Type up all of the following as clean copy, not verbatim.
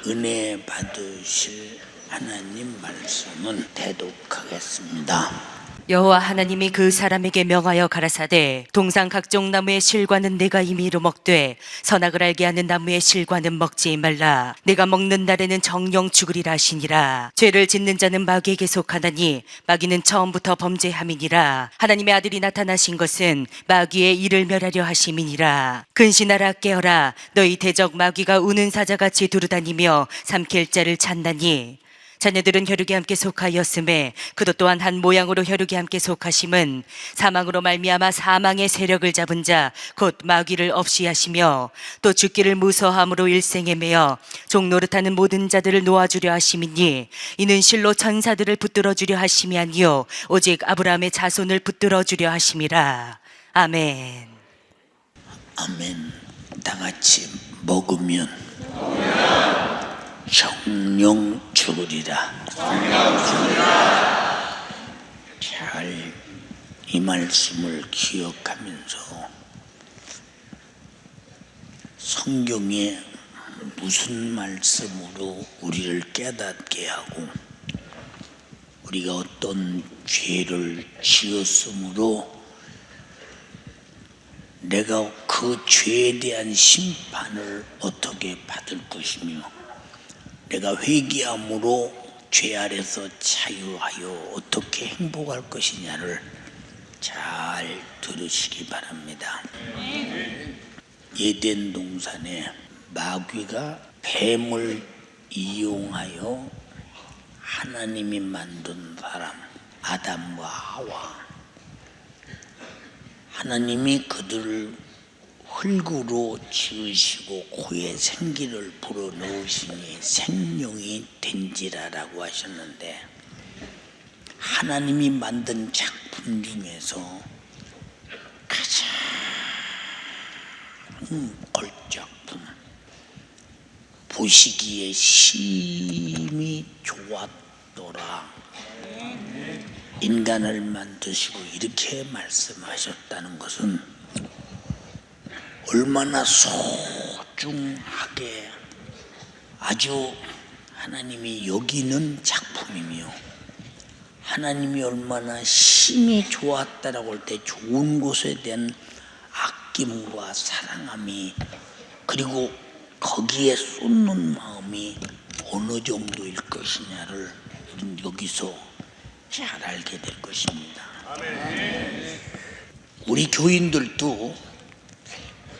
은혜 받으실 하나님 말씀은 대독하겠습니다. 여호와 하나님이 그 사람에게 명하여 가라사대 동상 각종 나무의 실과는 내가 임의로 먹되 선악을 알게 하는 나무의 실과는 먹지 말라. 내가 먹는 날에는 정령 죽으리라 하시니라. 죄를 짓는 자는 마귀에게 속하나니 마귀는 처음부터 범죄함이니라. 하나님의 아들이 나타나신 것은 마귀의 일을 멸하려 하심이니라. 근신하라 깨어라. 너희 대적 마귀가 우는 사자같이 두루다니며 삼킬 자를 찾나니 자녀들은 혈육에 함께 속하였음에 그도 또한 한 모양으로 혈육에 함께 속하심은 사망으로 말미암아 사망의 세력을 잡은 자 곧 마귀를 없이 하시며 또 죽기를 무서함으로 일생에 매여 종 노릇하는 모든 자들을 놓아주려 하심이니 이는 실로 천사들을 붙들어 주려 하심이 아니요 오직 아브라함의 자손을 붙들어 주려 하심이라. 아멘. 아멘. 다 같이 먹으면 정령 죽으리라. 잘 이 말씀을 기억하면서 성경에 무슨 말씀으로 우리를 깨닫게 하고 우리가 어떤 죄를 지었으므로 내가 그 죄에 대한 심판을 어떻게 받을 것이며 내가 회개함으로 죄 아래서 자유하여 어떻게 행복할 것이냐를 잘 들으시기 바랍니다. 에덴 동산에 마귀가 뱀을 이용하여 하나님이 만든 사람 아담과 하와, 하나님이 그들을 흙으로 지으시고 코에 생기를 불어넣으시니 생명이 된지라라고 하셨는데, 하나님이 만든 작품 중에서 가장 걸작품, 보시기에 심히 좋았더라. 인간을 만드시고 이렇게 말씀하셨다는 것은 얼마나 소중하게 아주 하나님이 여기는 작품이며 하나님이 얼마나 심히 좋았다라고 할 때 좋은 것에 대한 아낌과 사랑함이, 그리고 거기에 쏟는 마음이 어느 정도일 것이냐를 우리는 여기서 잘 알게 될 것입니다. 우리 교인들도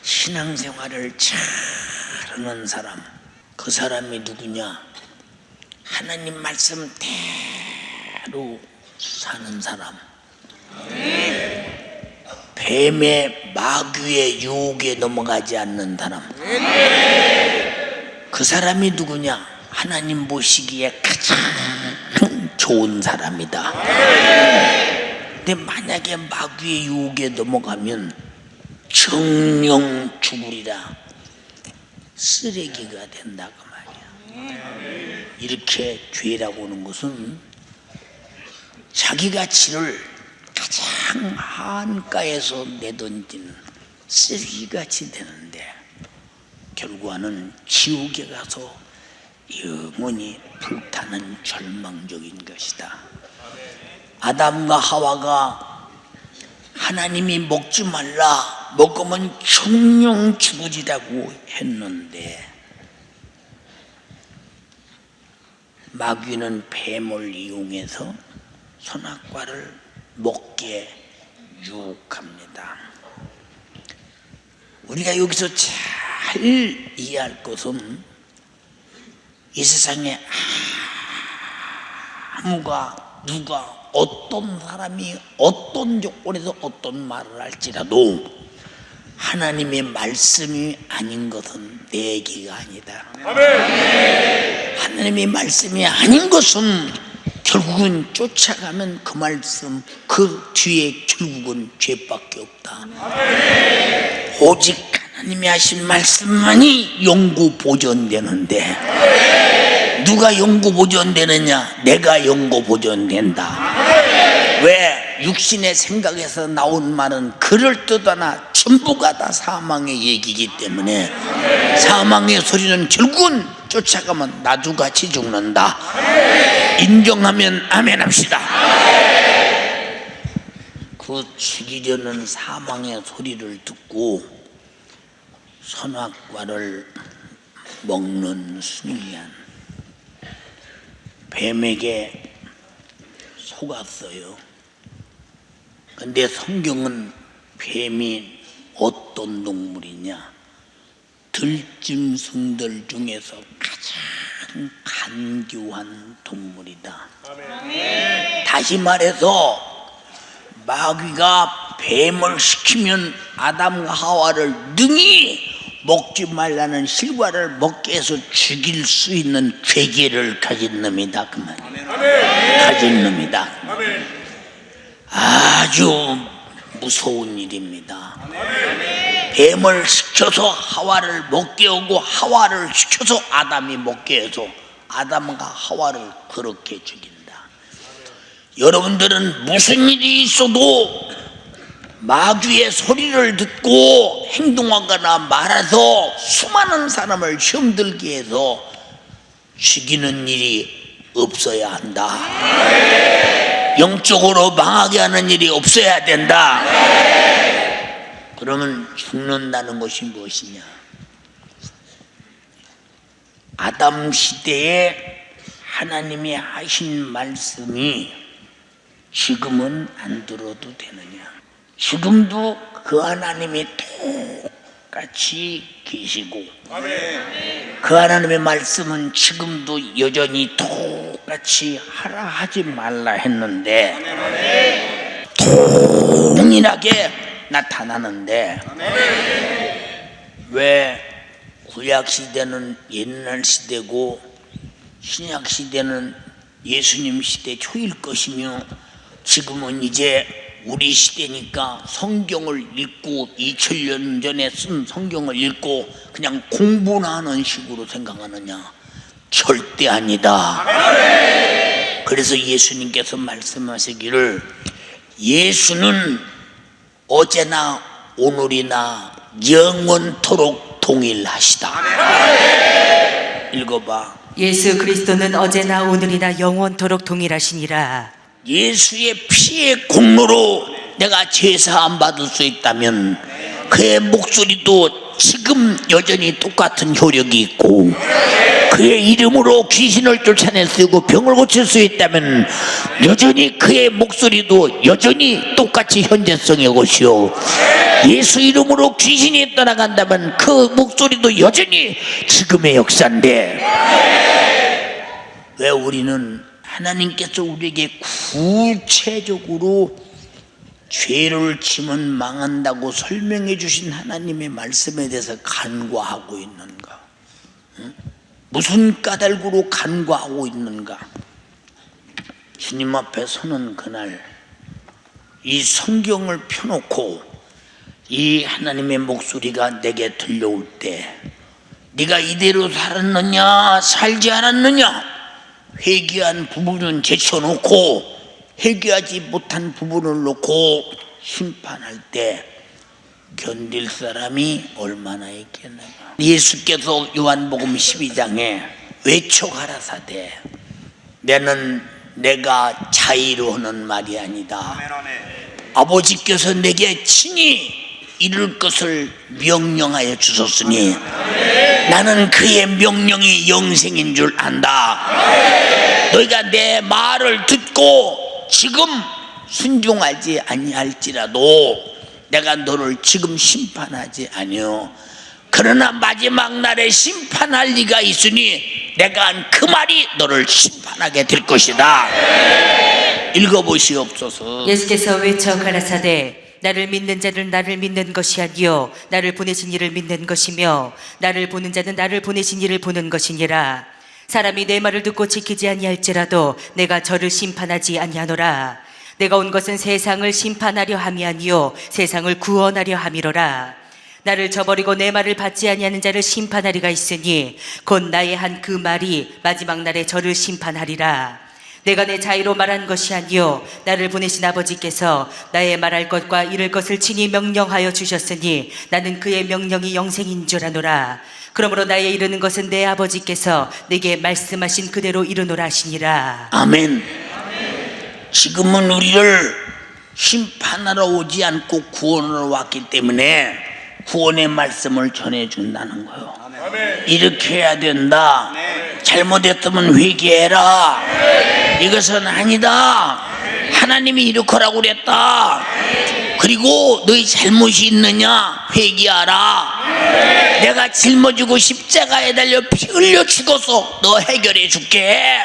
신앙생활을 잘하는 사람, 그 사람이 누구냐? 하나님 말씀 대로 사는 사람, 뱀의 마귀의 유혹에 넘어가지 않는 사람, 그 사람이 누구냐? 하나님 보시기에 가장 좋은 사람이다. 근데 만약에 마귀의 유혹에 넘어가면 정령 죽으리라, 쓰레기가 된다고 말이야. 이렇게 죄라고 하는 것은 자기 가치를 가장 한가에서 내던지는 쓰레기같이 되는데 결과는 지옥에 가서 영원히 불타는 절망적인 것이다. 아담과 하와가 하나님이 먹지 말라, 먹으면 정령 죽으리라고 했는데 마귀는 뱀을 이용해서 선악과를 먹게 유혹합니다. 우리가 여기서 잘 이해할 것은 이 세상에 아무가 누가 어떤 사람이 어떤 조건에서 어떤 말을 할지라도 하나님의 말씀이 아닌 것은 내 얘기가 아니다. 하나님의 말씀이 아닌 것은 결국은 쫓아가면 그 말씀 그 뒤에 결국은 죄밖에 없다. 오직 하나님이 하신 말씀만이 영구 보존되는데 누가 영구 보존되느냐? 내가 영구 보존된다. 왜? 육신의 생각에서 나온 말은 그럴 듯 하나 전부가 다 사망의 얘기이기 때문에 사망의 소리는 결국은 쫓아가면 나도 같이 죽는다. 인정하면 아멘 합시다. 그 죽이려는 사망의 소리를 듣고 선악과를 먹는 순리한 뱀에게 속았어요. 근데 성경은 뱀이 어떤 동물이냐? 들짐승들 중에서 가장 간교한 동물이다. 다시 말해서 마귀가 뱀을 시키면 아담과 하와를 능히 먹지 말라는 실과를 먹게 해서 죽일 수 있는 괴계를 가진 놈이다. 그 말이에요. 가진 놈이다. 아주 무서운 일입니다. 뱀을 시켜서 하와를 먹게 하고 하와를 시켜서 아담이 먹게 해서 아담과 하와를 그렇게 죽인다. 여러분들은 무슨 일이 있어도 마귀의 소리를 듣고 행동하거나 말아서 수많은 사람을 힘들게 해서 죽이는 일이 없어야 한다. 영적으로 망하게 하는 일이 없어야 된다. 그러면 죽는다는 것이 무엇이냐? 아담 시대에 하나님이 하신 말씀이 지금은 안 들어도 되느냐? 지금도 그 하나님이 똑같이 계시고 그 하나님의 말씀은 지금도 여전히 똑같이 하라 하지 말라 했는데 동일하게 나타나는데 왜 구약 시대는 옛날 시대고 신약 시대는 예수님 시대 초일 것이며 지금은 이제 우리 시대니까 성경을 읽고 2000년 전에 쓴 성경을 읽고 그냥 공부나 하는 식으로 생각하느냐? 절대 아니다. 그래서 예수님께서 말씀하시기를 예수는 어제나 오늘이나 영원토록 동일하시다. 읽어봐. 예수 그리스도는 어제나 오늘이나 영원토록 동일하시니라. 예수의 피의 공로로 내가 제사함 받을 수 있다면 그의 목소리도 지금 여전히 똑같은 효력이 있고 그의 이름으로 귀신을 쫓아낼 수 있고 병을 고칠 수 있다면 여전히 그의 목소리도 여전히 똑같이 현재성의 것이요 예수 이름으로 귀신이 떠나간다면 그 목소리도 여전히 지금의 역사인데 왜 우리는 하나님께서 우리에게 구체적으로 죄를 지면 망한다고 설명해 주신 하나님의 말씀에 대해서 간과하고 있는가? 무슨 까닭으로 간과하고 있는가? 주님 앞에 서는 그날 이 성경을 펴놓고 이 하나님의 목소리가 내게 들려올 때 네가 이대로 살았느냐 살지 않았느냐 회개한 부분은 제쳐놓고 회개하지 못한 부분을 놓고 심판할 때 견딜 사람이 얼마나 있겠는가. 예수께서 요한복음 12장에 외쳐 가라사대 내가 자의로 하는 말이 아니다. 아버지께서 내게 친히 이룰 것을 명령하여 주셨으니 나는 그의 명령이 영생인 줄 안다. 너희가 내 말을 듣고 지금 순종하지 아니할지라도 내가 너를 지금 심판하지 아니요 그러나 마지막 날에 심판할 리가 있으니 내가 한 그 말이 너를 심판하게 될 것이다. 읽어보시옵소서. 예수께서 외쳐 가라사대 나를 믿는 자는 나를 믿는 것이 아니요 나를 보내신 이를 믿는 것이며 나를 보는 자는 나를 보내신 이를 보는 것이니라. 사람이 내 말을 듣고 지키지 아니할지라도 내가 저를 심판하지 아니하노라. 내가 온 것은 세상을 심판하려 함이 아니요 세상을 구원하려 함이로라. 나를 저버리고 내 말을 받지 아니하는 자를 심판하리가 있으니 곧 나의 한 그 말이 마지막 날에 저를 심판하리라. 내가 내 자의로 말한 것이 아니요 나를 보내신 아버지께서 나의 말할 것과 이룰 것을 친히 명령하여 주셨으니 나는 그의 명령이 영생인 줄 아노라. 그러므로 나의 이르는 것은 내 아버지께서 내게 말씀하신 그대로 이루노라 하시니라. 아멘. 지금은 우리를 심판하러 오지 않고 구원하러 왔기 때문에 구원의 말씀을 전해준다는 거예요. 이렇게 해야 된다. 잘못했으면 회개해라. 이것은 아니다. 하나님이 이렇게 하라고 그랬다. 그리고 너희 잘못이 있느냐 회개하라. 내가 짊어지고 십자가에 달려 피 흘려 죽어서 너 해결해 줄게.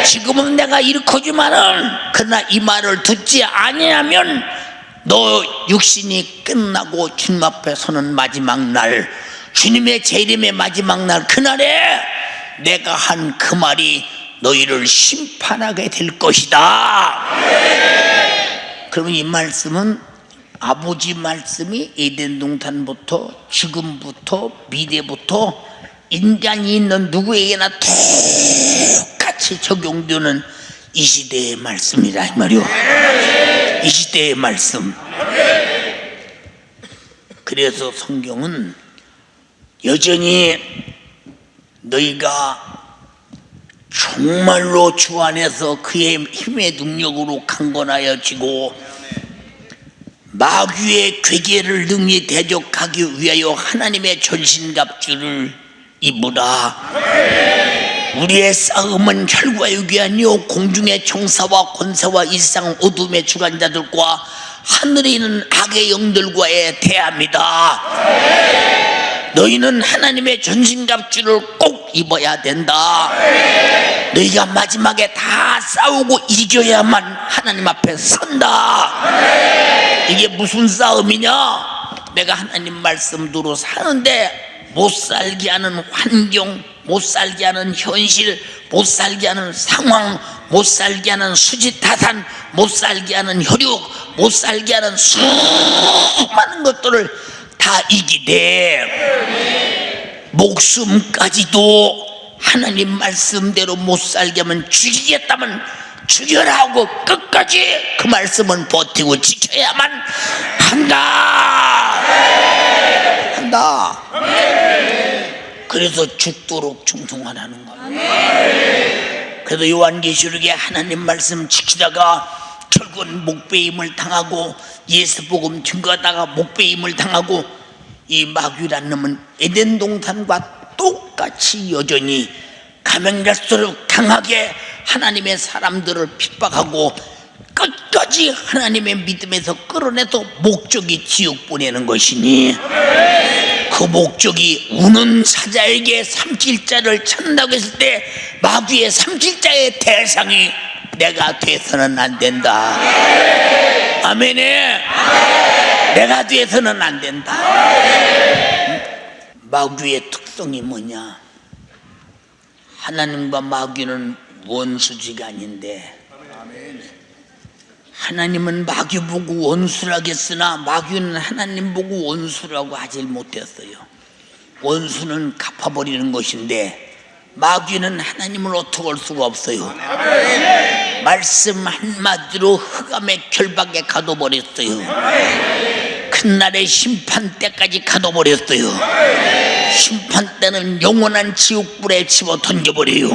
지금은 내가 일으켜주마는 그러나 이 말을 듣지 아니하면 너 육신이 끝나고 주님 앞에 서는 마지막 날, 주님의 재림의 마지막 날, 그날에 내가 한 그 말이 너희를 심판하게 될 것이다. 그러면 이 말씀은 아버지 말씀이 에덴 동산부터 지금부터 미래부터 인간이 있는 누구에게나 똑같이 적용되는 이 시대의 말씀이라 이 말이요. 이 시대의 말씀. 그래서 성경은 여전히 너희가 정말로 주 안에서 그의 힘의 능력으로 강건하여지고 마귀의 괴계를 능히 대적하기 위하여 하나님의 전신갑주를 입으라. 우리의 싸움은 혈과 육이 아니요 공중의 총사와 권세와 이상 어둠의 주관자들과 하늘에 있는 악의 영들과의 대합니다. 너희는 하나님의 전신갑주를 꼭 입어야 된다. 너희가 마지막에 다 싸우고 이겨야만 하나님 앞에 선다. 이게 무슨 싸움이냐? 내가 하나님 말씀대로 사는데 못 살게 하는 환경, 못 살게 하는 현실, 못 살게 하는 상황, 못 살게 하는 수지타산, 못 살게 하는 혈육, 못 살게 하는 수많은 것들을 다 이기되 목숨까지도 하나님 말씀대로 못 살게 하면 죽이겠다면 죽여라 하고 끝까지 그 말씀은 버티고 지켜야만 한다. 그래서 죽도록 충성하라는 거예요. 그래서 요한계시록에 하나님 말씀 지키다가 결국은 목배임을 당하고 예수복음 증거하다가 목배임을 당하고 이 마귀라는 놈은 에덴 동산과 똑같이 여전히 감행될수록 강하게 하나님의 사람들을 핍박하고 끝까지 하나님의 믿음에서 끌어내서 목적이 지옥 보내는 것이니 그 목적이 우는 사자에게 삼킬 자를 찾는다고 했을 때 마귀의 삼킬 자의 대상이 내가 돼서는 안 된다. 아멘에 내가 돼서는 안 된다. 마귀의 특성이 뭐냐? 하나님과 마귀는 원수지간인데 하나님은 마귀 보고 원수라겠으나 마귀는 하나님 보고 원수라고 하질 못했어요. 원수는 갚아버리는 것인데 마귀는 하나님을 어떻게 할 수가 없어요. 말씀 한마디로 흑암의 결박에 가둬버렸어요. 큰날의 심판 때까지 가둬버렸어요. 심판 때는 영원한 지옥불에 집어 던져버려요.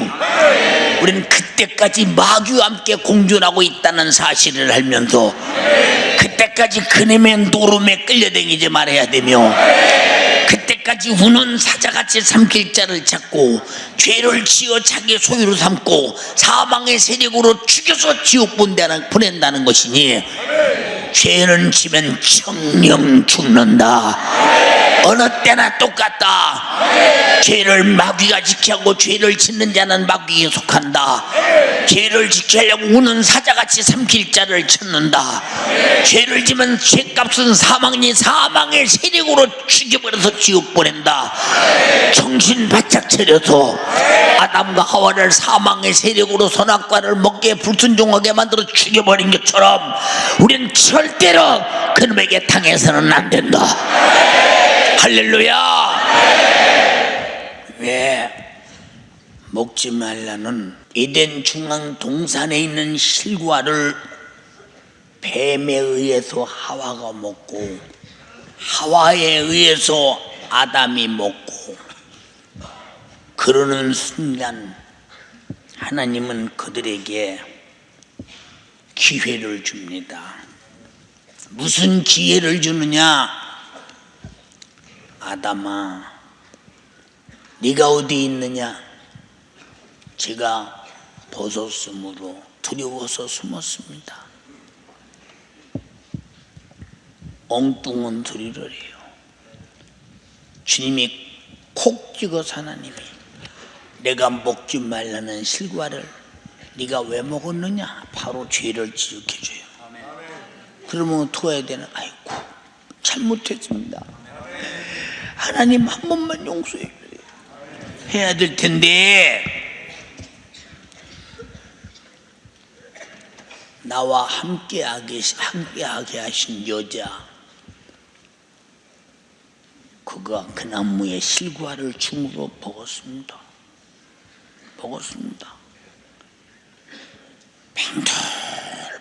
우리는 그때까지 마귀와 함께 공존하고 있다는 사실을 알면서 그때까지 그놈의 노름에 끌려다니지 말아야 되며 그때까지 우는 사자같이 삼킬 자를 찾고 죄를 지어 자기 소유로 삼고 사망의 세력으로 죽여서 지옥 보낸다는 것이니 죄는 지면 정령 죽는다. 어느 때나 똑같다. 죄를 마귀가 지키고 죄를 짓는 자는 마귀에 속한다. 죄를 지키려고 우는 사자같이 삼킬 자를 찾는다. 죄를 지면 죄값은 사망이 사망의 세력으로 죽여버려서 지옥 보낸다. 정신 바짝 차려서 아담과 하와를 사망의 세력으로 선악과를 먹게 불순종하게 만들어 죽여버린 것처럼 우린 절대로 그놈에게 당해서는 안 된다. 할렐루야. 왜? 먹지 말라는 에덴 중앙 동산에 있는 실과를 뱀에 의해서 하와가 먹고 하와에 의해서 아담이 먹고, 그러는 순간 하나님은 그들에게 기회를 줍니다. 무슨 기회를 주느냐? 아담아, 네가 어디 있느냐? 제가 벗었으므로 두려워서 숨었습니다. 엉뚱한 소리를 해요. 주님이 콕 찍어서 하나님이 내가 먹지 말라는 실과를 네가 왜 먹었느냐? 바로 죄를 지적해줘요. 그러면 어떻게 해야 되나? 아이고, 잘못했습니다. 하나님 한 번만 용서해 주세요. 해야 될 텐데, 나와 함께하게 하신 여자, 그가 그 나무의 실과를 중으로 먹었습니다.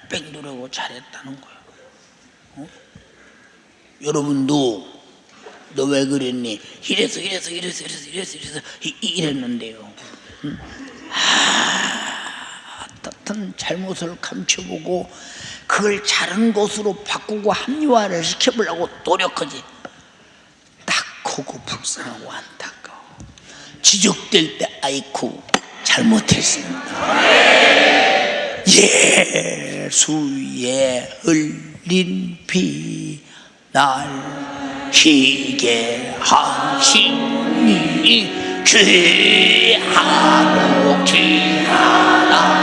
뺑돌뺑돌하고 잘했다는 거예요. 여러분도 너 왜 그랬니? 이래서 이랬는데요. 어떤 잘못을 감춰보고 그걸 잘한 것으로 바꾸고 합리화를 시켜보려고 노력하지. 딱 크고 불쌍하고 안타까워. 지적될 때 아이쿠 잘못했습니다. 예수의 흘린 피 날 희게 하시니 귀하고 귀하다.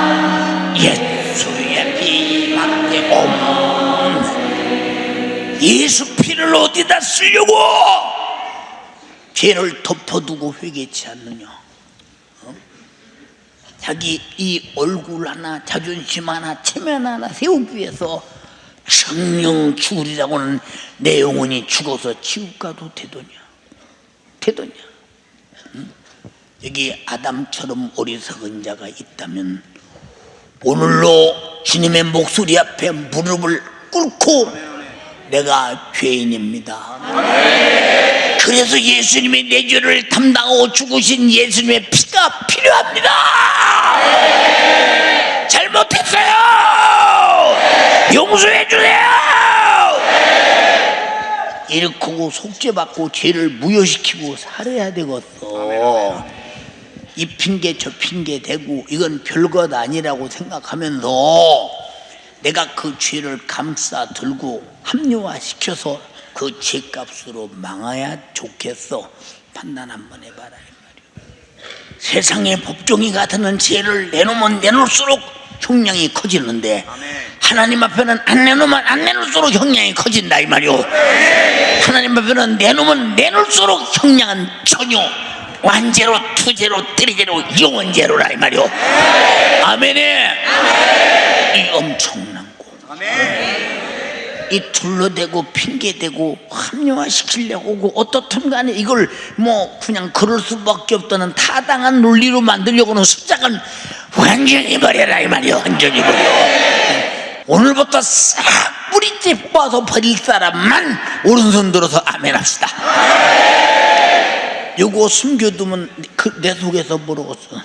예수의 피밖에 없는, 예수 피를 어디다 쓰려고 죄를 덮어두고 회개치 않느냐? 자기 이 얼굴 하나, 자존심 하나, 체면 하나 세우기 위해서 성령 죽으리라고는 내 영혼이 죽어서 지옥 가도 되더냐? 여기 아담처럼 어리석은 자가 있다면 오늘로 주님의 목소리 앞에 무릎을 꿇고 내가 죄인입니다. 그래서 예수님이 내 죄를 담당하고 죽으신 예수님의 피가 필요합니다. 잘못했어요. 용서해 주세요. 이렇게 하고 속죄받고 죄를 무효시키고 살아야 되겠어. 이 핑계 저 핑계 대고 이건 별것 아니라고 생각하면서 내가 그 죄를 감싸 들고 합리화시켜서 그 죄값으로 망해야 좋겠어. 판단 한번 해봐라 이 말이야. 세상의 법종이 같은 죄를 내놓으면 내놓을수록 형량이 커지는데 하나님 앞에는 안 내놓으면 안 내놓을수록 형량이 커진다 이 말이오. 하나님 앞에는 내놓으면 내놓을수록 형량은 전혀 완제로, 투제로, 트리제로, 영원제로라 이 말이오. 아멘에. 이 엄청난 거. 이 둘러대고 핑계대고 합리화시키려고 하고 어떻든 간에 이걸 뭐 그냥 그럴 수밖에 없다는 타당한 논리로 만들려고 하는 습작은 완전히 버려라 이 말이오. 완전히 버려. 오늘부터 싹 뿌리째 뽑아서 버릴 사람만 오른손 들어서 아멘 합시다. 요거 숨겨두면 내 속에서 모르겠어.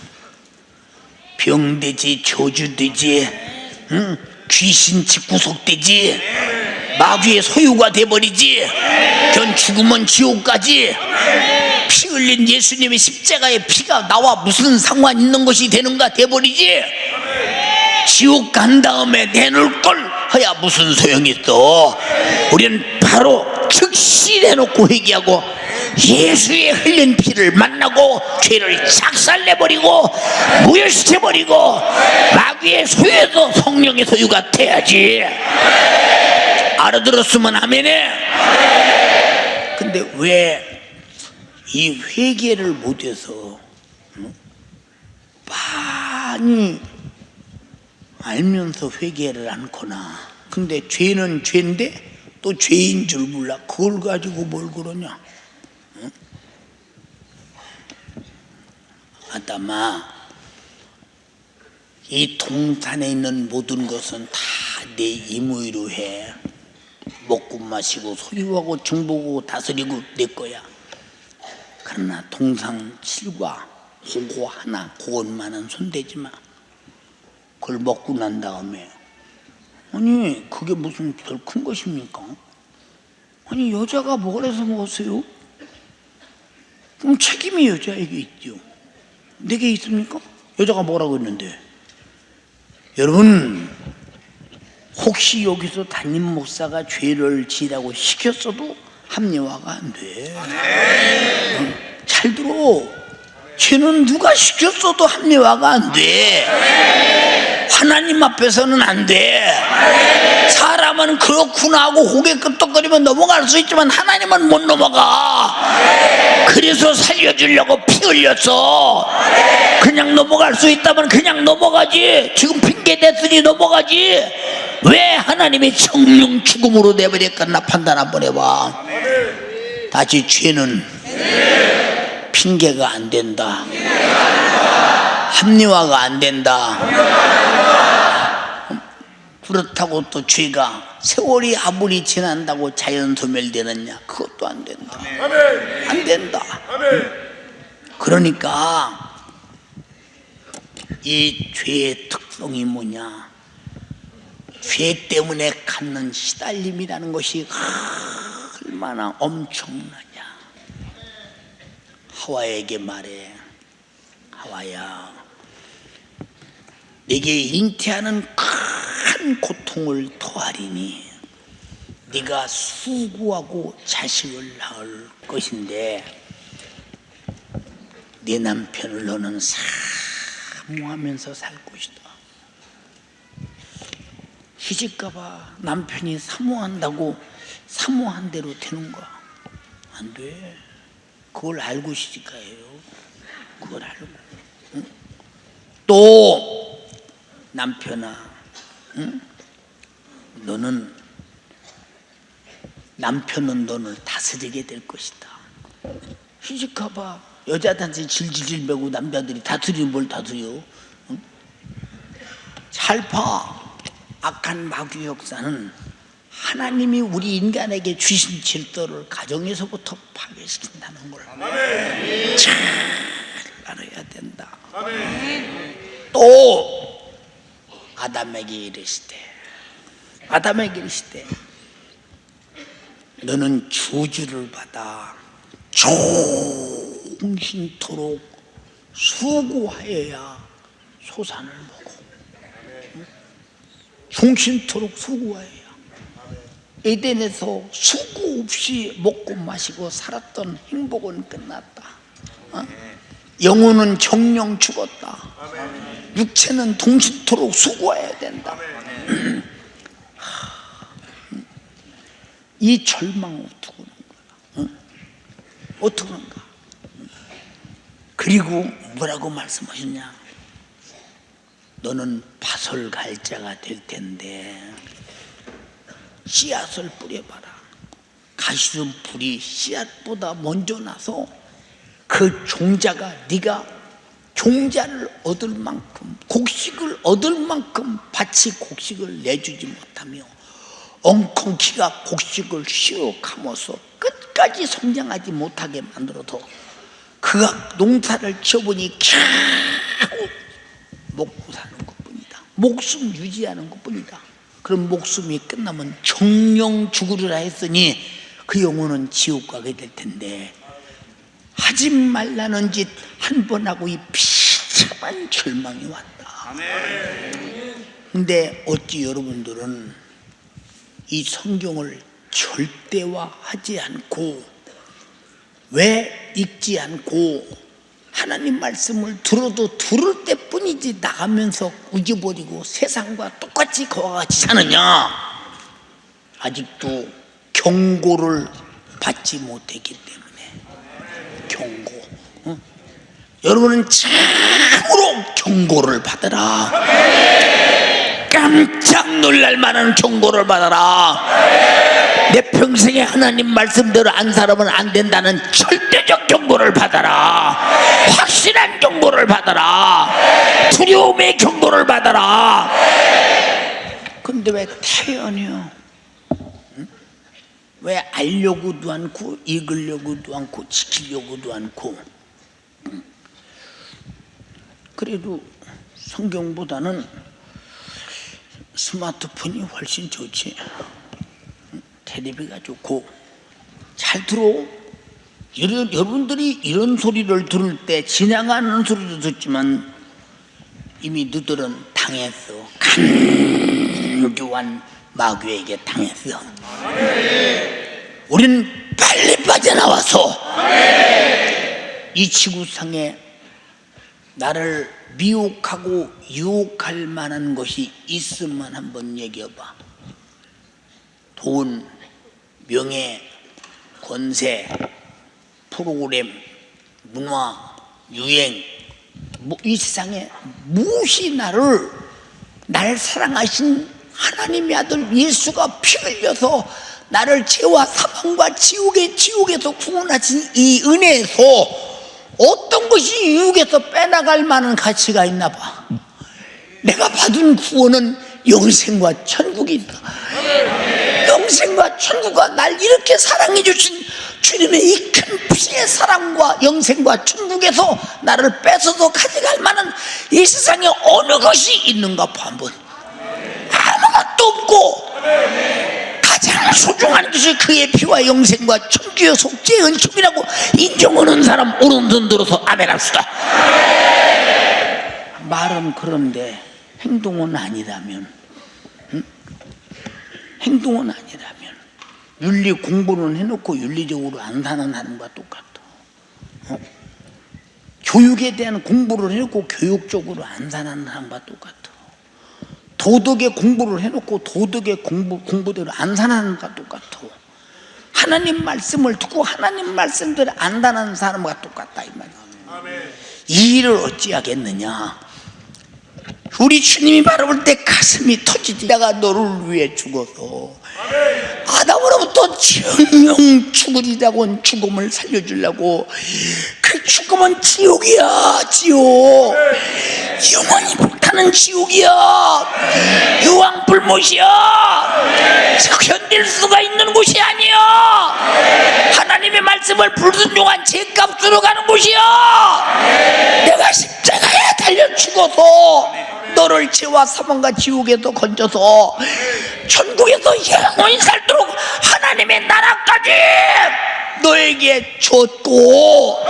병되지, 저주되지, 귀신 집구석되지, 마귀의 소유가 돼버리지, 전 죽으면 지옥까지. 피 흘린 예수님의 십자가의 피가 나와 무슨 상관 있는 것이 되는가 돼버리지. 지옥 간 다음에 내놓을 걸 해야 무슨 소용이 있어. 우리는 바로 즉시 내놓고 회개하고 예수의 흘린 피를 만나고 죄를 작살내버리고 무효시켜버리고 마귀의 소유에서 성령의 소유가 돼야지. 알아들었으면 아멘해. 근데 왜 이 회개를 못해서 많이 알면서 회개를 않거나, 근데 죄는 죄인데 또 죄인 줄 몰라. 그걸 가지고 뭘 그러냐? 아담아, 이 동산에 있는 모든 것은 다 내 임의로 해. 먹고 마시고 소유하고 정복하고 다스리고 내 거야. 그러나 동상 칠과 그거 하나, 그것만은 손대지 마. 그걸 먹고 난 다음에, 아니 그게 무슨 별 큰 것입니까? 아니 여자가 뭘 해서 먹었어요? 그럼 책임이 여자에게 있죠. 내게 있습니까? 여자가 뭐라고 했는데. 여러분, 혹시 여기서 담임 목사가 죄를 지라고 시켰어도 합리화가 안 돼. 잘 들어. 죄는 누가 시켰어도 합리화가 안 돼. 하나님 앞에서는 안 돼. 사람은 그렇구나 하고 고개 끄덕거리면 넘어갈 수 있지만 하나님은 못 넘어가. 그래서 살려주려고 피 흘렸어. 그냥 넘어갈 수 있다면 그냥 넘어가지. 지금 핑계 댔으니 넘어가지. 왜 하나님이 정령 죽음으로 내버렸겠나 판단 한번 해봐. 다시 죄는 핑계가 안 된다. 합리화가 안 된다. 그렇다고 또 죄가 세월이 아무리 지난다고 자연 소멸되느냐? 그것도 안 된다. 안 된다. 그러니까 이 죄의 특성이 뭐냐? 죄 때문에 갖는 시달림이라는 것이 얼마나 엄청나냐. 하와에게 말해. 하와야, 내게 잉태하는 큰 고통을 토하리니 네가 수고하고 자식을 낳을 것인데 네 남편을 너는 사모하면서 살 것이다. 시집가봐. 남편이 사모한다고 사모한 대로 되는가? 안 돼. 그걸 알고 시집가요. 그걸 알고. 응? 또 남편아, 응? 남편은 너를 다스리게 될 것이다. 시집가봐. 여자한테 질질질 매고 남자들이 다스리면 뭘 다스려? 응? 잘 봐. 악한 마귀 역사는 하나님이 우리 인간에게 주신 질서를 가정에서부터 파괴시킨다는 걸 잘 알아야 된다. 또 아담에게 이르시되 너는 저주를 받아 종신토록 수고하여야 소산을 먹어. 종신토록 수고하여야. 에덴에서 수고 없이 먹고 마시고 살았던 행복은 끝났다. 영혼은 정령 죽었다. 육체는 동신토록 수고해야 된다. 이 절망 어떻게 하는 거야? 어떻게 하는가? 그리고 뭐라고 말씀하셨냐? 너는 밭을 갈 자가 될 텐데 씨앗을 뿌려봐라. 가시던 불이 씨앗보다 먼저 나서 그 종자가 네가 종자를 얻을 만큼, 곡식을 얻을 만큼 밭이 곡식을 내주지 못하며 엉겅퀴가 곡식을 씌워감아서 끝까지 성장하지 못하게 만들어도 그가 농사를 지어보니 겨우 먹고 사는 것뿐이다. 목숨 유지하는 것뿐이다. 그럼 목숨이 끝나면 정령 죽으리라 했으니 그 영혼은 지옥 가게 될 텐데 하지 말라는 짓 한 번 하고 이 비참한 절망이 왔다. 근데 어찌 여러분들은 이 성경을 절대화하지 않고 왜 읽지 않고 하나님 말씀을 들어도 들을 때뿐이지 나가면서 잊어버리고 세상과 똑같이 그와 같이 사느냐? 아직도 경고를 받지 못했기 때문에. 경고. 여러분은 참으로 경고를 받아라. 깜짝 놀랄 만한 경고를 받아라. 내 평생에 하나님 말씀대로 안 살아면 안 된다는 절대적 경고를 받아라. 확실한 경고를 받아라. 두려움의 경고를 받아라. 근데 왜 태연이요? 응? 왜 알려고도 않고 읽으려고도 않고 지키려고도 않고? 응? 그래도 성경보다는 스마트폰이 훨씬 좋지. 응? 텔레비가 좋고. 잘 들어. 여러분들이 이런 소리를 들을 때 지나가는 소리도 듣지만 이미 너들은 당했어. 간교한 마귀에게 당했어. 우린 빨리 빠져나와서 이 지구상에 나를 미혹하고 유혹할 만한 것이 있으면 한번 얘기해봐. 돈, 명예, 권세, 프로그램, 문화, 유행, 이 세상에 무엇이 날 사랑하신 하나님의 아들 예수가 피 흘려서 나를 죄와 사망과 지옥에서 구원하신 이 은혜에서 어떤 것이 유혹에서 빼나갈 만한 가치가 있나 봐. 내가 받은 구원은 영생과 천국이 있다. 영생과 천국과 날 이렇게 사랑해 주신 주님의 이 큰 피의 사랑과 영생과 천국에서 나를 뺏어서 가져갈 만한 이 세상에 어느 것이 있는가 봐. 한번 아무것도 없고 가장 소중한 것이 그의 피와 영생과 천국의 속죄의 은총이라고 인정하는 사람 오른손 들어서 아멘 합시다. 말은 그런데 행동은 아니라면, 응? 행동은 아니라면 윤리 공부는 해놓고 윤리적으로 안 사는 사람과 똑같아. 교육에 대한 공부를 해놓고 교육적으로 안 사는 사람과 똑같아. 도덕의 공부를 해놓고 도덕의 공부대로 안 사는 사람과 똑같아. 하나님 말씀을 듣고 하나님 말씀대로 안 사는 사람과 똑같다 이 말이야. 이 일을 어찌하겠느냐. 우리 주님이 바라볼 때 가슴이 터지지. 내가 너를 위해 죽어서 아담으로부터 정령 죽으리라고 죽음을 살려주려고. 그 죽음은 지옥이야. 지옥. 영원히 불타는 지옥이야. 유황불못이야. 견딜 수가 있는 곳이 아니야. 하나님의 말씀을 불순종한 죄값으로 가는 곳이야. 내가 십자가에 달려 죽어서 너를 죄와 사망과 지옥에서 건져서 천국에서 영원히 살도록 하나님의 나라까지 너에게 줬고,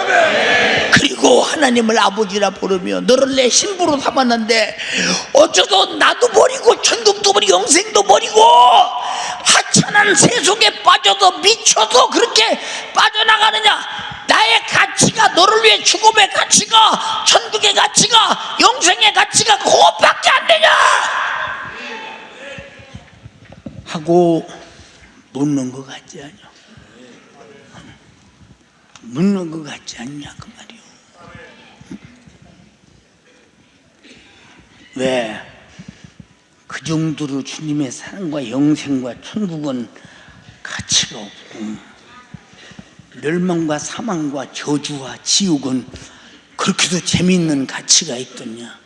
그리고 하나님을 아버지라 부르며 너를 내 신부로 삼았는데 어쩌서 나도 버리고 천국도 버리고 영생도 버리고 하찮은 세속에 빠져서 미쳐서 그렇게 빠져나가느냐. 나의 가치가, 너를 위해 죽음의 가치가, 천국의 가치가, 영생의 가치가 그것밖에 안 되냐 하고 묻는 것 같지 않냐? 묻는 것 같지 않냐 그 말이요. 왜? 그 정도로 주님의 사랑과 영생과 천국은 가치가 없고, 멸망과 사망과 저주와 지옥은 그렇게도 재미있는 가치가 있더냐.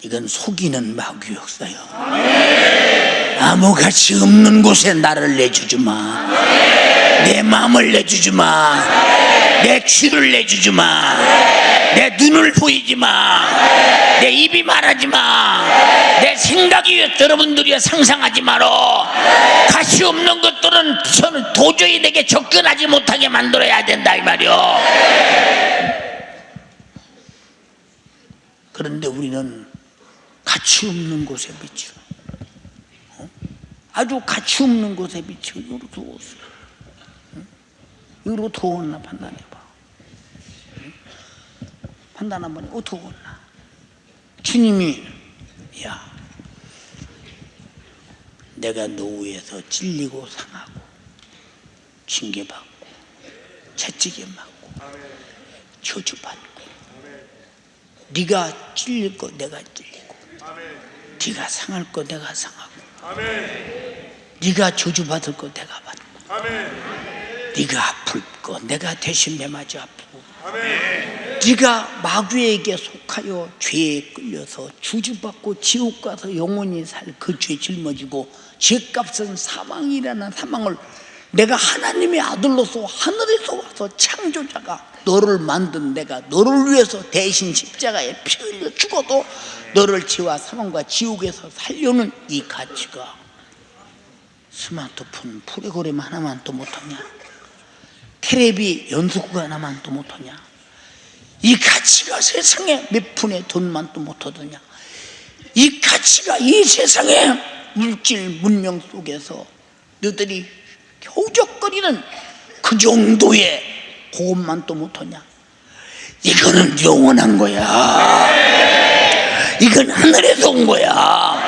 이건 속이는 마귀 역사요. 아무 가치 없는 곳에 나를 내주지 마. 내 마음을 내주지 마. 내 귀를 내주지 마. 내 눈을 보이지 마. 내 입이 말하지 마. 내 생각이 여러분들이 상상하지 마라. 가치 없는 것들은 저는 도저히 내게 접근하지 못하게 만들어야 된다 이 말이요. 그런데 우리는 가치 없는 곳에 비추. 아주 가치 없는 곳에 비추. 이거로 더웠어. 이거로 더웠나 판단해봐. 판단 한번 해. 더웠나. 주님이 야, 내가 노후에서 찔리고 상하고 징계받고 채찍에 맞고 저주받고, 네가 찔릴 거 내가 찔리고, 네가 상할 거 내가 상하고, 네가 저주받을 거 내가 받고, 네가 아플 거 내가 대신 내 맞아 아프고, 네가 마귀에게 속하여 죄에 끌려서 주주받고 지옥 가서 영원히 살 그 죄 짊어지고 죄값은 사망이라는 사망을 내가 하나님의 아들로서 하늘에서 와서 창조자가 너를 만든 내가 너를 위해서 대신 십자가에 피 흘려 죽어도 너를 죄와 사망과 지옥에서 살려는 이 가치가 스마트폰 프로그램 하나만 또 못하냐? 텔레비 연속극 하나만 또 못하냐? 이 가치가 세상에 몇 푼의 돈만 또 못하더냐? 이 가치가 이 세상의 물질 문명 속에서 너희들이 효적거리는 그 정도의 그것만 또 못하냐? 이거는 영원한 거야. 이건 하늘에서 온 거야.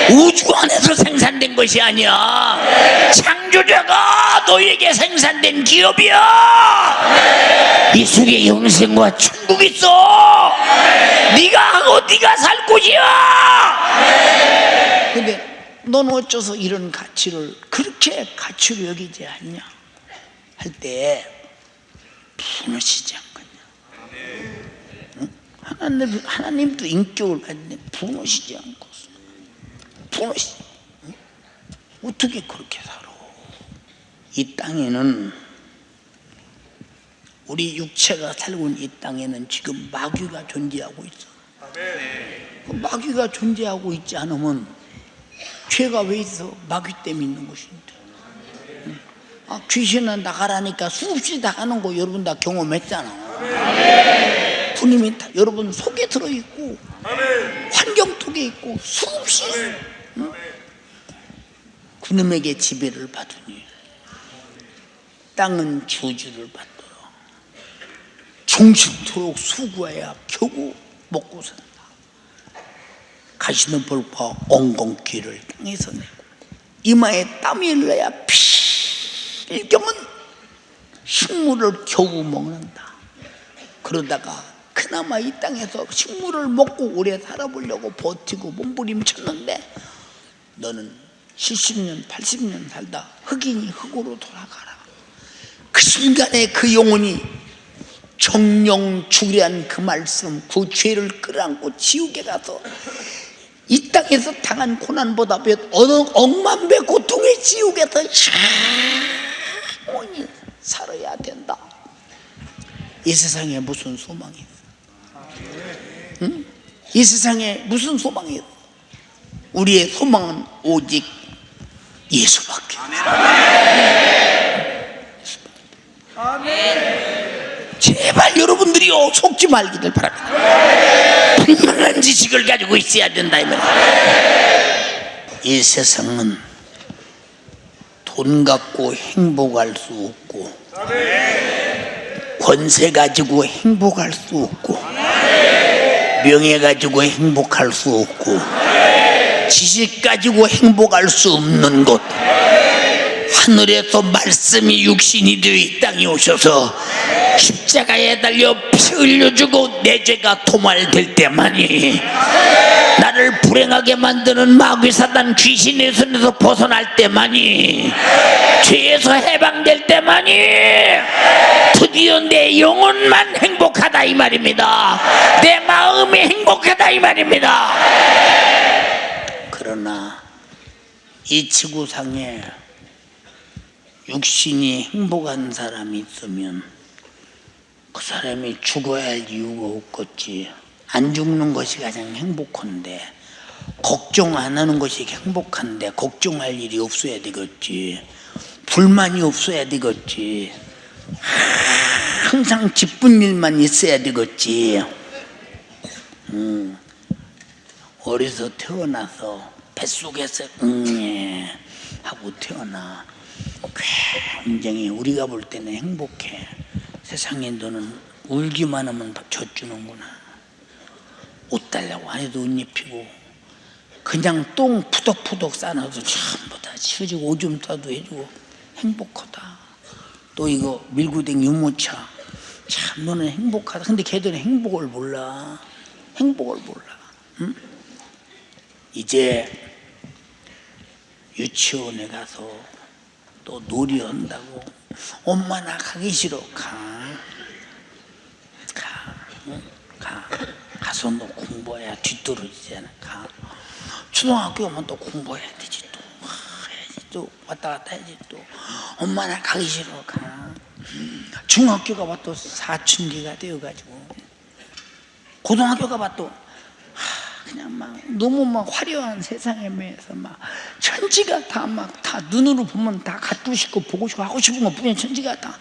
우주 안에서 생산된 것이 아니야. 창조자가 너에게 생산된 기업이야. 이 속에 영생과 천국이 있어. 네가 하고 네가 살 곳이야. 근데 넌 어째서 이런 가치를 그렇게 가치로 여기지 않냐 할 때 분하시지 않겠냐? 응? 하나님도 인격을 가지는데 분하시지 않고 분하시. 응? 어떻게 그렇게 살아? 이 땅에는 우리 육체가 살고 있는 이 땅에는 지금 마귀가 존재하고 있어. 그 마귀가 존재하고 있지 않으면 죄가 왜 있어? 마귀 때문에 있는 것인데. 아, 귀신은 나가라니까 수없이 나가는 거 여러분 다 경험했잖아. 주님이 다 여러분 속에 들어있고 환경 속에 있고 수없이 그놈에게 지배를 받으니 땅은 저주를 받도록 종식토록 수고해야 겨우 먹고 산다. 가시는 벌과 엉겅퀴를 땅에서 내고 이마에 땀이 흘러야 필경은 식물을 겨우 먹는다. 그러다가 그나마 이 땅에서 식물을 먹고 오래 살아보려고 버티고 몸부림쳤는데 너는 70년 80년 살다 흑인이 흑으로 돌아가라. 그 순간에 그 영혼이 정령 죽으란 그 말씀 그 죄를 끌어안고 지옥에 가서 이 땅에서 당한 고난보다 억만 배 고통의 지옥에서 영원히 살아야 된다. 이 세상에 무슨 소망이 있어? 응? 이 세상에 무슨 소망이 있어? 우리의 소망은 오직 예수밖에 없어. 제발 여러분들이요 속지 말기를 바랍니다. 분명한 지식을 가지고 있어야 된다 이 말이야. 이 세상은 돈 갖고 행복할 수 없고 권세 가지고 행복할 수 없고 명예 가지고 행복할 수 없고 지식 가지고 행복할 수 없는 곳 하늘에서 말씀이 육신이 되어 이 땅에 오셔서 십자가에 달려 피 흘려주고 내 죄가 도말될 때만이 나를 불행하게 만드는 마귀 사단 귀신의 손에서 벗어날 때만이 죄에서 해방될 때만이 드디어 내 영혼만 행복하다 이 말입니다. 내 마음이 행복하다 이 말입니다. 그러나 이 지구상에 육신이 행복한 사람이 있으면 그 사람이 죽어야 할 이유가 없겠지. 안 죽는 것이 가장 행복한데 걱정 안 하는 것이 행복한데 걱정할 일이 없어야 되겠지. 불만이 없어야 되겠지. 항상 기쁜 일만 있어야 되겠지. 어려서 태어나서 뱃속에서 하고 태어나 굉장히 우리가 볼 때는 행복해. 세상에 너는 울기만 하면 젖주는구나. 옷 달라고 안 해도 옷 입히고 그냥 똥 푸덕푸덕 싸놔도 전부 다 치워주고 오줌 싸도 해주고 행복하다. 또 이거 밀고댕 유모차 참 너는 행복하다. 근데 걔들은 행복을 몰라. 행복을 몰라. 응? 이제 유치원에 가서 또 놀이한다고 엄마 나 가기 싫어. 가. 가서 너 공부해야 뒤떨어지잖아. 가. 초등학교 오면 또 공부해야 되지. 또 해야지. 또 왔다 갔다 해야지. 또 엄마 나 가기 싫어. 가. 중학교 가봐 또 사춘기가 되어가지고, 고등학교 가봐 또 그냥 막 너무 막 화려한 세상에 매여서 막 천지가 다 막 다 눈으로 보면 다 갖고 싶고 보고 싶고 하고 싶은 것 뿐이야. 천지가 다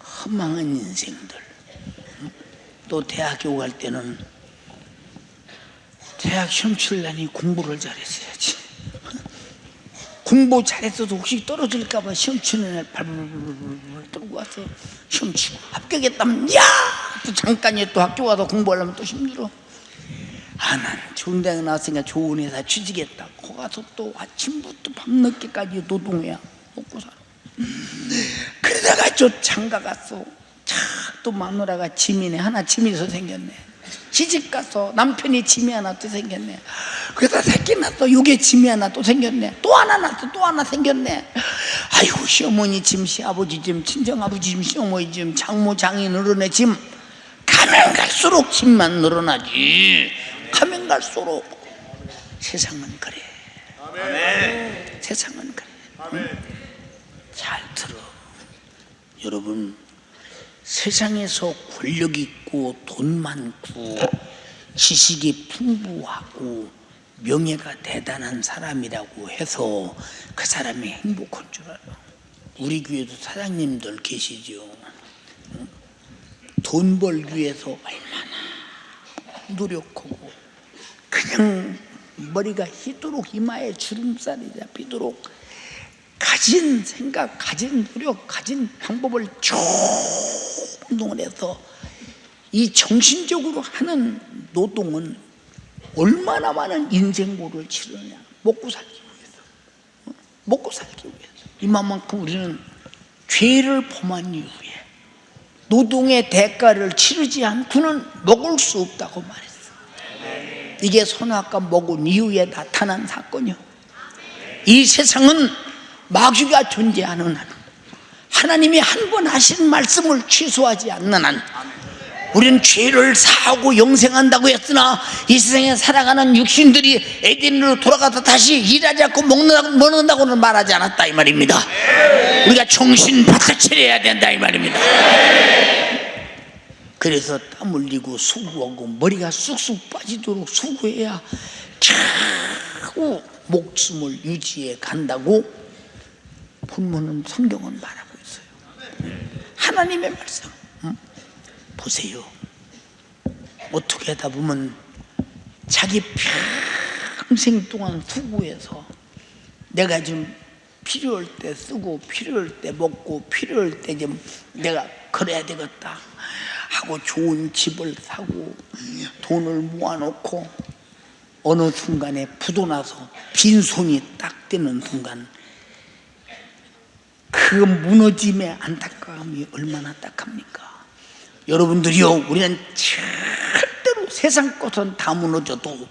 허망한 인생들. 또 대학교 갈 때는 대학 시험 치려니 공부를 잘했어야지. 공부 잘했어도 혹시 떨어질까 봐 시험 치는 애 발발발발 떨고 와서 시험 치고 합격했다면 야! 또 잠깐이야. 또 학교 와서 공부하려면 또 힘들어. 난 좋은 대학 나왔으니까 좋은 회사 취직했다. 거기 가서 또 아침부터 밤늦게까지 노동해야 먹고 살아. 그러다가 저 장가 갔어. 또 마누라가 지민이 하나 지민이 생겼네. 시집 가서 남편이 짐이 하나 또 생겼네. 그러다 새끼 낳았어. 요게 짐이 하나 또 생겼네. 또 하나 낳았어. 또 하나 생겼네. 아이고, 시어머니 짐, 시아버지 짐, 친정아버지 짐, 시어머니 짐, 장모 장인 어른의 짐. 가면 갈수록 짐만 늘어나지. 가면 갈수록. 세상은 그래. 아멘. 세상은 그래. 아멘. 잘 들어. 여러분, 세상에서 권력 있고 돈 많고 지식이 풍부하고 명예가 대단한 사람이라고 해서 그 사람이 행복한 줄 알아. 우리 교회도 사장님들 계시죠. 돈 벌기 위해서 얼마나 노력하고 그냥 머리가 휘도록 이마에 주름살이 잡히도록 가진 생각, 가진 노력, 가진 방법을 쭉 운동을 해서 이 정신적으로 하는 노동은 얼마나 많은 인생고를 치르느냐. 먹고 살기 위해서. 먹고 살기 위해서. 이만큼 우리는 죄를 범한 이후에 노동의 대가를 치르지 않고는 먹을 수 없다고 말했어. 이게 선악과 먹은 이후에 나타난 사건이요. 이 세상은 마귀가 존재하는 한, 하나님이 한 번 하신 말씀을 취소하지 않는 한 우리는 죄를 사하고 영생한다고 했으나 이 세상에 살아가는 육신들이 에덴으로 돌아가서 다시 일하지 않고 먹는다고는 말하지 않았다 이 말입니다. 우리가 정신 바짝 차려야 된다 이 말입니다. 그래서 땀 흘리고 수고하고 머리가 쑥쑥 빠지도록 수고해야 겨우 목숨을 유지해 간다고 본문은 성경은 말하고 있어요. 하나님의 말씀 보세요. 어떻게 하다 보면 자기 평생 동안 수고해서 내가 좀 필요할 때 쓰고 필요할 때 먹고 필요할 때 좀 내가 그래야 되겠다 하고 좋은 집을 사고 돈을 모아놓고 어느 순간에 부도나서 빈손이 딱 되는 순간 그 무너짐의 안타까움이 얼마나 딱합니까? 여러분들이요, 우리는 절대로 세상 것은 다 무너져도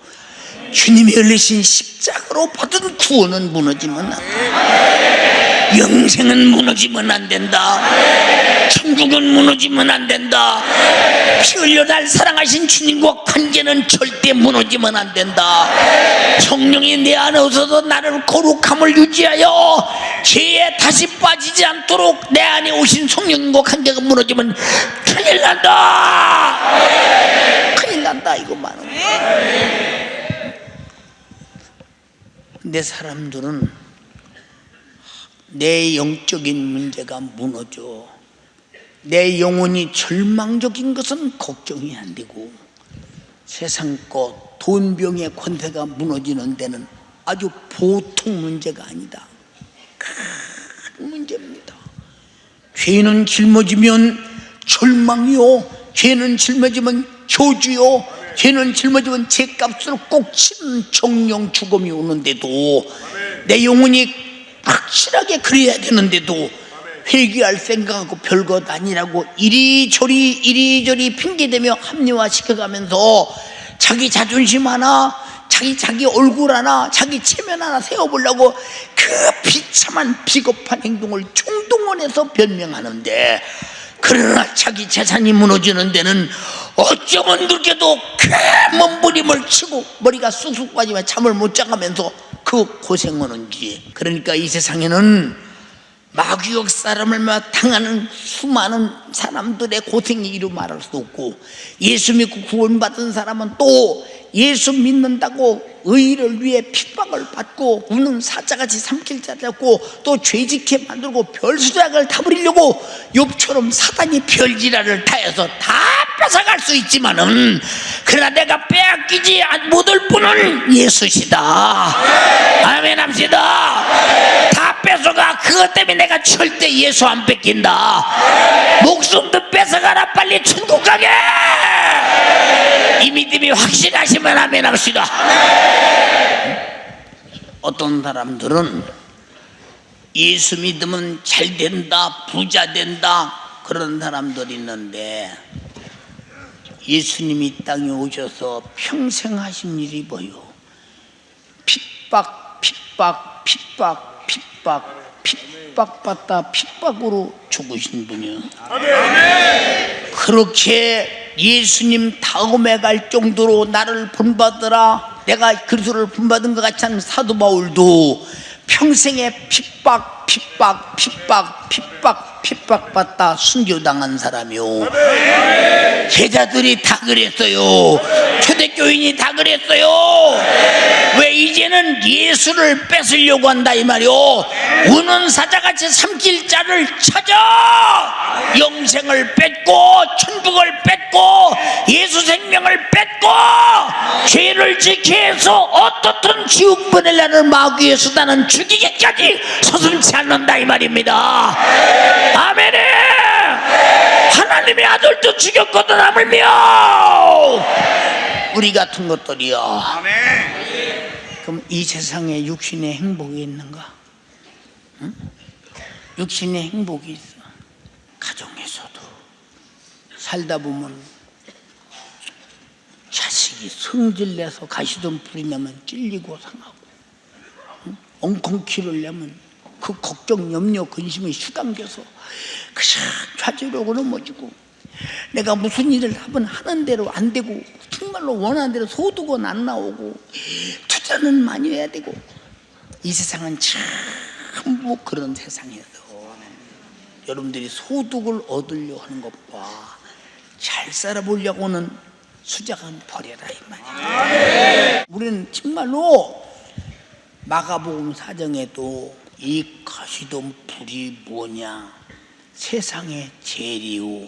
주님이 흘리신 십자가로 받은 구원은 무너지면 안 된다. 영생은 무너지면 안 된다. 천국은 무너지면 안 된다. 피 흘려 날 사랑하신 주님과 관계는 절대 무너지면 안 된다. 성령이 내 안에 오셔서 나를 거룩함을 유지하여 죄에 다시 빠지지 않도록 내 안에 오신 성령님과 관계가 무너지면 큰일 난다. 큰일 난다 이것만은. 내 사람들은 내 영적인 문제가 무너져 내 영혼이 절망적인 것은 걱정이 안 되고 세상 것 돈병의 권세가 무너지는 데는 아주 보통 문제가 아니다. 큰 문제입니다. 죄는 짊어지면 절망이요, 죄는 짊어지면 저주요, 죄는 짊어지면 죄값으로 꼭 치는 정령 죽음이 오는데도 내 영혼이 확실하게 그래야 되는데도 회개할 생각하고 별것 아니라고 이리저리 핑계대며 합리화시켜가면서 자기 자존심 하나, 자기 얼굴 하나, 자기 체면 하나 세워보려고 그 비참한 비겁한 행동을 총동원해서 변명하는데 그러나 자기 재산이 무너지는 데는 어쩌면 그렇게도 큰 몸부림을 치고 머리가 쑥쑥 빠지면 잠을 못 자가면서 그 고생하는지. 그러니까 이 세상에는 마귀역 사람을 당하는 수많은 사람들의 고생이 이루 말할 수 없고, 예수 믿고 구원받은 사람은 또 예수 믿는다고 의를 위해 핍박을 받고 우는 사자같이 삼킬 자 잡고 또 죄짓게 만들고 별수작을 다 부리려고 욥처럼 사단이 별지랄을 타여서 다 뺏어갈 수 있지만은, 그러나 내가 빼앗기지 못할 분은 예수시다. 아멘 합시다. 다 뺏어가. 그것 때문에 내가 절대 예수 안 뺏긴다. 목숨도 뺏어가라. 빨리 천국 가게. 이 믿음이 확실하시면 아멘 합시다. 어떤 사람들은 예수 믿으면 잘 된다, 부자 된다, 그런 사람들이 있는데, 예수님이 땅에 오셔서 평생 하신 일이 뭐요? 핍박, 핍박, 핍박, 핍박, 핍박받다 핍박으로 죽으신 분이요. 그렇게 예수님 다음에 갈 정도로 나를 본받으라, 내가 그리스도를 본받은 것 같지 않은 사도 바울도 평생에 핍박, 핍박, 핍박, 핍박, 핍박받다 순교당한 사람이요. 제자들이 다 그랬어요. 초대교인이 다 그랬어요. 왜 이제는 예수를 뺏으려고 한다 이 말이요. 우는 사자같이 삼킬 자를 찾아 영생을 뺏고 천국을 뺏고 예수 생명을 뺏고 죄를 지게 해서 어떻든 지옥 보내려는 마귀의 수단은 죽이기까지 서슴지 않는다 이 말입니다. 아멘에 하나님의 아들도 죽였거든 하물며 우리 같은 것들이요. 아멘. 그럼 이 세상에 육신의 행복이 있는가? 응? 육신의 행복이 있어. 가정에서도 살다 보면 자식이 성질내서 가시던 불이 나면 찔리고 상하고, 응? 엉겅퀴를 내면 그 걱정, 염려, 근심이 수당겨서 그저 좌절하고 넘어지고, 내가 무슨 일을 하면 하는 대로 안 되고 정말로 원하는 대로 소득은 안 나오고 투자는 많이 해야 되고, 이 세상은 전부 그런 세상에서 여러분들이 소득을 얻으려고 하는 것과 잘 살아보려고는 수작은 버려라 이 말이야. 우리는 정말로 마가복음 4장에도 이 가시던 불이 뭐냐, 세상의 재리요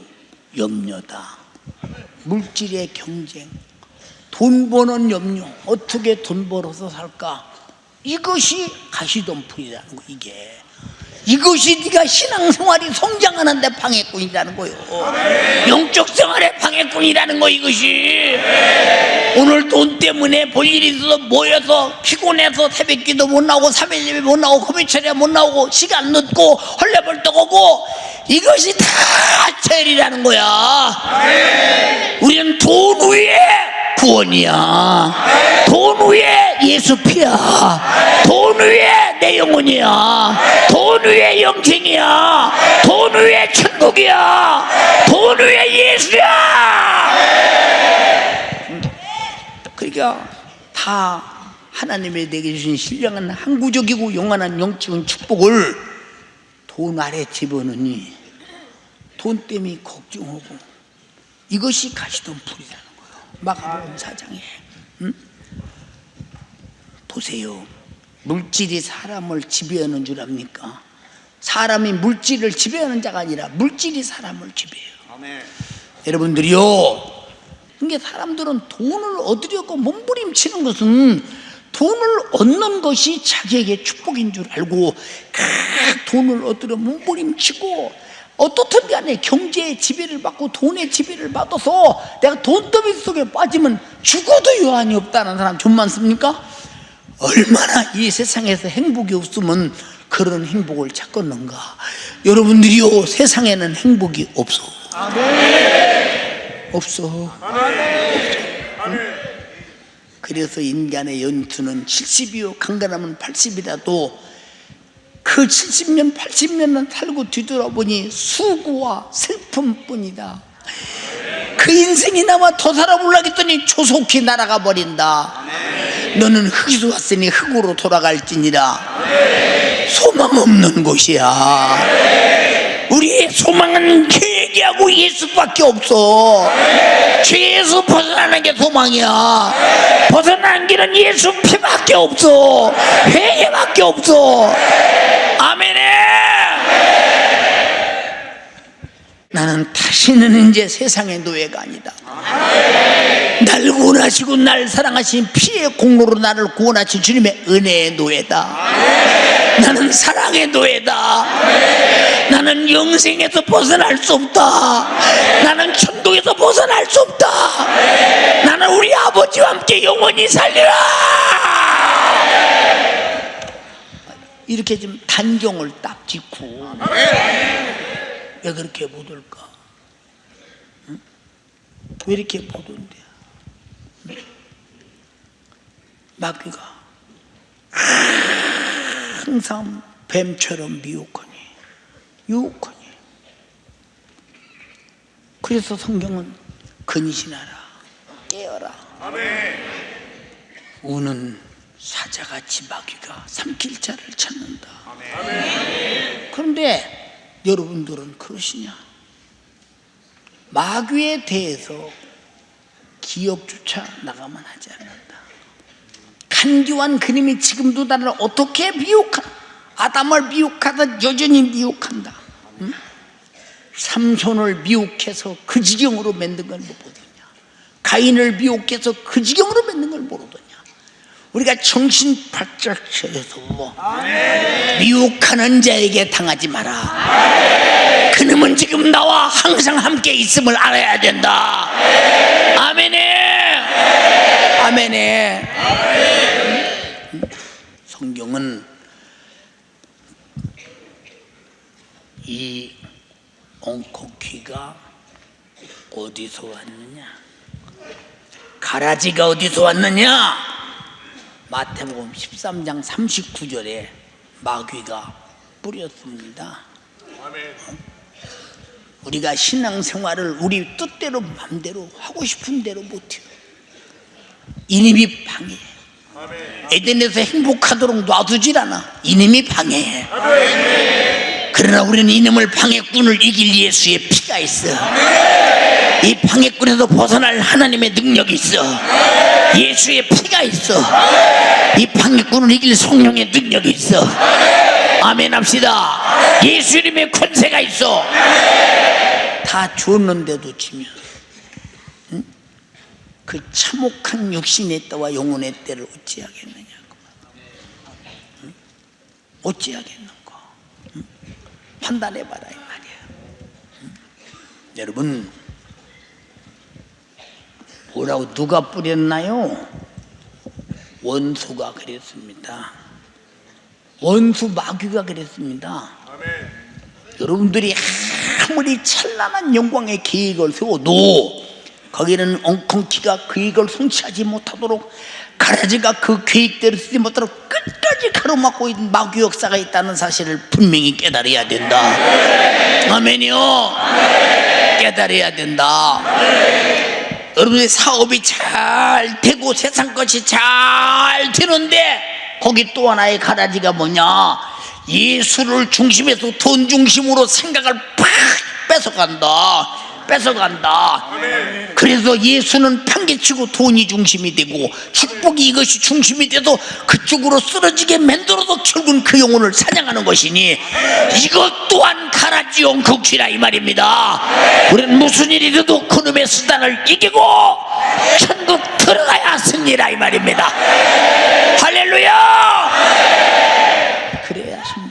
염려다. 물질의 경쟁, 돈 버는 염려, 어떻게 돈 벌어서 살까, 이것이 가시던 불이라는 거. 이것이 네가 신앙생활이 성장하는데 방해꾼이라는 거요. 영적 생활의 방해꾼이라는 거. 이것이 오늘 돈 때문에 볼 일이 있어서 모여서 피곤해서 새벽기도 못 나오고 3일 예배 못 나오고 금요일에 못 나오고 시간 늦고 헐레벌떡 오고, 이것이 다 죄리라는 거야. 우리는 돈 위에 구원이야. 돈 위에 예수 피야. 돈 위에 내 영혼이야. 돈 위에 영생이야. 돈 위에 천국이야. 돈 위에 예수야. 그러니까 다 하나님의 내게 주신 신령한 항구적이고 영원한 영적인 축복을 돈 아래 집어넣으니 돈 때문에 걱정하고, 이것이 가시던 불이라는 거예요. 마가복음 4장에 보세요. 물질이 사람을 지배하는 줄 압니까? 사람이 물질을 지배하는 자가 아니라 물질이 사람을 지배해요. 아멘. 여러분들이요, 그러니까 사람들은 돈을 얻으려고 몸부림치는 것은 돈을 얻는 것이 자기에게 축복인 줄 알고 돈을 얻으려 몸부림치고, 어떻든 간에 경제의 지배를 받고 돈의 지배를 받아서 내가 돈더미 속에 빠지면 죽어도 여한이 없다는 사람 좀 많습니까? 얼마나 이 세상에서 행복이 없으면 그런 행복을 찾겠는가. 여러분들이요, 세상에는 행복이 없어. 아멘. 없어. 아멘. 그래서 인간의 연투는 70이요 강건하면 80이라도 그 70년 80년을 살고 뒤돌아보니 수고와 슬픔뿐이다. 그 인생이 나와 더 살아보려고 했더니 조속히 날아가 버린다. 너는 흙에서 왔으니 흙으로 돌아갈지니라. 소망 없는 곳이야. 우리의 소망은 회개하고 예수밖에 없어. 죄에서 벗어나는 게 소망이야. 벗어나는 길은 예수 피밖에 없어. 회개밖에 없어. 아멘에. 나는 다시는 이제 세상의 노예가 아니다. 날 구원하시고 날 사랑하신 피의 공로로 나를 구원하신 주님의 은혜의 노예다. 나는 사랑의 노예다. 나는 영생에서 벗어날 수 없다. 나는 천국에서 벗어날 수 없다. 나는 우리 아버지와 함께 영원히 살리라. 이렇게 좀 단경을 딱 짓고 왜 그렇게 못 올까? 응? 왜 이렇게 못 온대? 응? 마귀가 항상 뱀처럼 미혹하니. 그래서 성경은 근신하라, 깨어라. 우는 사자같이 마귀가 삼킬 자를 찾는다. 그런데 여러분들은 그러시냐? 마귀에 대해서 기억조차 나가만 하지 않는다. 간교한 그림이 지금도 나를 어떻게 아담을 미혹하듯 여전히 미혹한다. 응? 삼손을 미혹해서 그 지경으로 만든 걸 못 보더냐? 가인을 미혹해서 그 지경으로 만든 걸 모르더냐? 우리가 정신 바짝 차려서 미혹하는 자에게 당하지 마라. 그놈은 지금 나와 항상 함께 있음을 알아야 된다. 아멘에. 아멘에. 성경은 이 엉커퀴가 어디서 왔느냐? 가라지가 어디서 왔느냐? 마태복음 13장 39절에 마귀가 뿌렸습니다. 우리가 신앙생활을 우리 뜻대로 마음대로 하고 싶은 대로 못해요. 이님이 방해해. 에덴에서 행복하도록 놔두질 않아. 이님이 방해해. 그러나 우리는 이놈을 방해꾼을 이길 예수의 피가 있어. 이 방해꾼에서 벗어날 하나님의 능력이 있어. 예수의 피가 있어. 이 방해꾼을 이길 성령의 능력이 있어. 아멘 합시다. 예수님의 권세가 있어. 다 주었는데도 지면, 응? 그 참혹한 육신의 때와 영혼의 때를 어찌하겠느냐고. 응? 어찌하겠는가. 응? 판단해봐라 이 말이야. 응? 여러분, 뭐라고 누가 뿌렸나요? 원수가 그랬습니다. 원수 마귀가 그랬습니다. 아멘. 여러분들이 아무리 찬란한 영광의 계획을 세워도 거기는 엉겅퀴가 그 계획을 성취하지 못하도록, 가라지가 그 계획대로 쓰지 못하도록 끝까지 가로막고 있는 마귀 역사가 있다는 사실을 분명히 깨달아야 된다. 아멘이요. 깨달아야 된다. 여러분의 사업이 잘 되고 세상 것이 잘 되는데 거기 또 하나의 가라지가 뭐냐? 예수를 중심에서 돈 중심으로 생각을 팍 뺏어간다. 그래서 예수는 판개치고 돈이 중심이 되고 축복이 이것이 중심이 돼도 그쪽으로 쓰러지게 만들어도 결국은 그 영혼을 사냥하는 것이니 이것 또한 가라지 엉겅퀴라 이 말입니다. 우리는 무슨 일이 돼도 그놈의 수단을 이기고 천국 들어가야 승리라 이 말입니다. 할렐루야. 그래야 승리.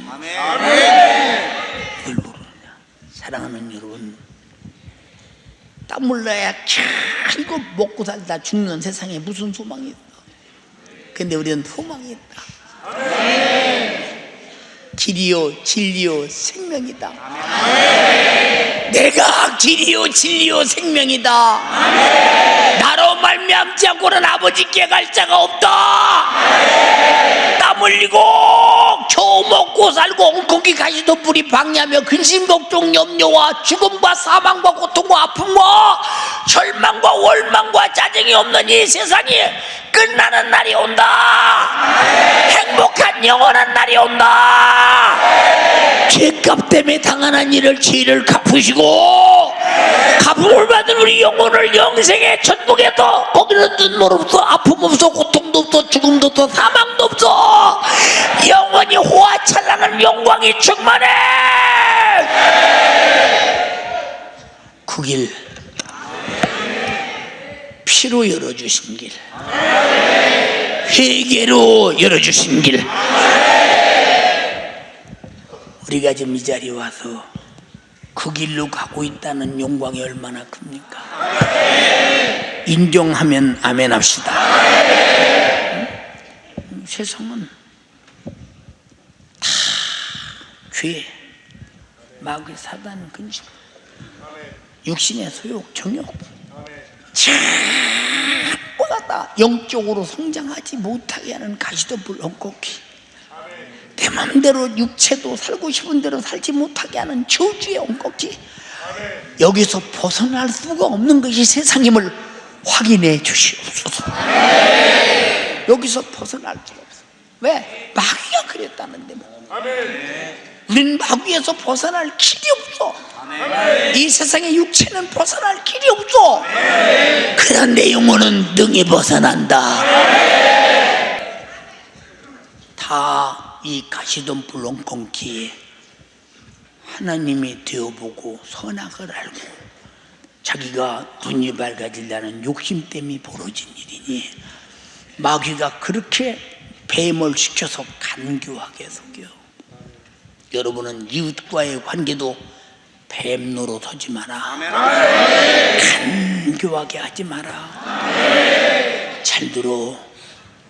이걸 모르느냐? 사랑하는 여러분, 땀 흘려야 결국 먹고 살다 죽는 세상에 무슨 소망이 있어? 근데 우리는 소망이 있다. 길이요 진리요 생명이다. 내가 길이요 진리요 생명이다. 나로 말미암지 않고는 아버지께 갈 자가 없다. 땀 흘리고 겨우 먹고 살고 엉겅퀴 가시도 뿌리 방해하며 근심 걱정 염려와 죽음과 사망과 고통과 아픔과 절망과 월망과 짜증이 없는 이 세상이 끝나는 날이 온다. 행복한 영원한 날이 온다. 죄값 때문에 당하는 일을 죄를 갚으시고 갚음을 받은 우리 영혼을 영생의 천국에도 거기는 눈물 없어 아픔 없어 고통도 없어 죽음도 없어 사망도 없어 영원히 호화찬란한 영광이 충만해. 그 길 피로 열어주신 길 회개로 열어주신 길 우리가 지금 이 자리에 와서 그 길로 가고 있다는 영광이 얼마나 큽니까? 인정하면 아멘 합시다. 세상은 다 죄, 마귀, 사단, 근심, 육신의 소욕, 정욕 자꾸 다 영적으로 성장하지 못하게 하는 가시덤불 엉겅퀴 내 맘대로 육체도 살고 싶은 대로 살지 못하게 하는 저주의 엉겅퀴 여기서 벗어날 수가 없는 것이 세상임을 확인해 주시옵소서. 여기서 벗어날 수가 없어. 왜? 마귀가 그랬다는데 뭐. 우리는 마귀에서 벗어날 길이 없어. 이 세상의 육체는 벗어날 길이 없어. 그러나 내 영혼은 능히 벗어난다. 다 이 가시덤불 엉겅퀴에 하나님이 되어보고 선악을 알고 자기가 눈이 밝아지려는 욕심 때문에 벌어진 일이니 마귀가 그렇게 배임시켜서 간교하게 속여. 여러분은 이웃과의 관계도 뱀 노릇하지 마라. 간교하게 하지 마라. 잘 들어.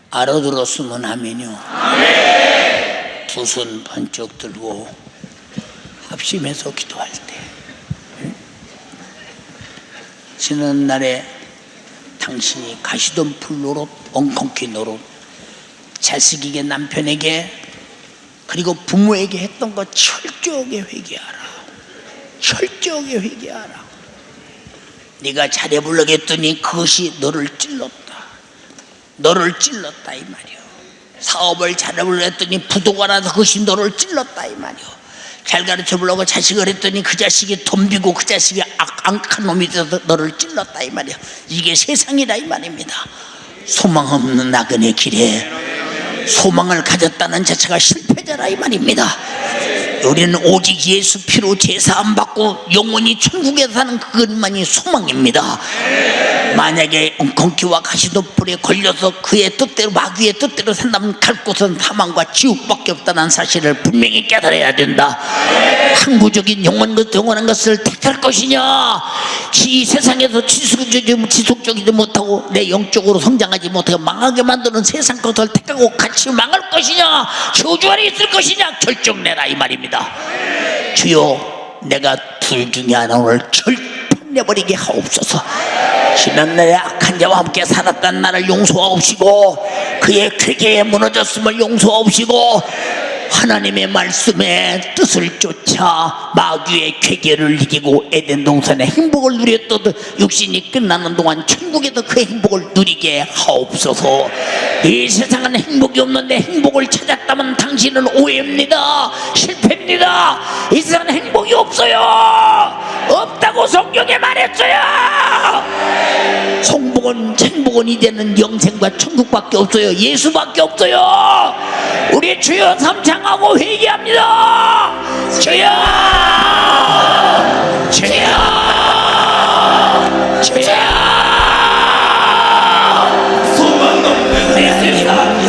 알아들었으면 하면요. 두 손 번쩍 들고 합심해서 기도할 때 지난날에 당신이 가시덤불 노릇 엉겅퀴 노릇 자식에게 남편에게 그리고 부모에게 했던 것 철저하게 회개하라. 철저하게 회개하라. 네가 잘해 보려겠더니 그것이 너를 찔렀다. 너를 찔렀다 이 말이야. 사업을 잘해보려고 했더니 부도가 나서 그것이 너를 찔렀다 이 말이야. 잘 가르쳐보려고 자식을 했더니 그 자식이 덤비고 그 자식이 악한 놈이 돼서 너를 찔렀다 이 말이야. 이게 세상이다 이 말입니다. 소망 없는 나그네 길에 소망을 가졌다는 자체가 실패자라 이 말입니다. 우리는 오직 예수 피로 제사함 받고 영원히 천국에 사는 그것만이 소망입니다. 만약에 엉겅퀴와 가시덤불에 걸려서 그의 뜻대로 마귀의 뜻대로 산다면 갈 곳은 사망과 지옥밖에 없다는 사실을 분명히 깨달아야 된다. 항구적인 영원한 것을 택할 것이냐, 이 세상에서 지속적이지 못하고 내 영적으로 성장하지 못하고 망하게 만드는 세상 것을 택하고 같이 망할 것이냐, 저주 안에 있을 것이냐 결정내라 이 말입니다. 주여, 내가 둘 중에 하나 오늘 결판내버리게 하옵소서. 지난날에 악한 자와 함께 살았던 나를 용서하옵시고 그의 쾌계에 무너졌음을 용서하옵시고 하나님의 말씀에 뜻을 쫓아 마귀의 쾌계를 이기고 에덴 동산의 행복을 누렸던 육신이 끝나는 동안 천국에서 그 행복을 누리게 하옵소서. 이 세상은 행복이 없는데 행복을 찾았다면 당신은 오해입니다. 실패입니다. 이 세상은 행복이 없어요. 없다고 성경에 말했어요. 행복은 이제는 영생과 천국밖에 없어요. 예수밖에 없어요. 우리 주여 삼창하고 회개합니다. 주여, 주여, 주여. 소망 없는 내 세상,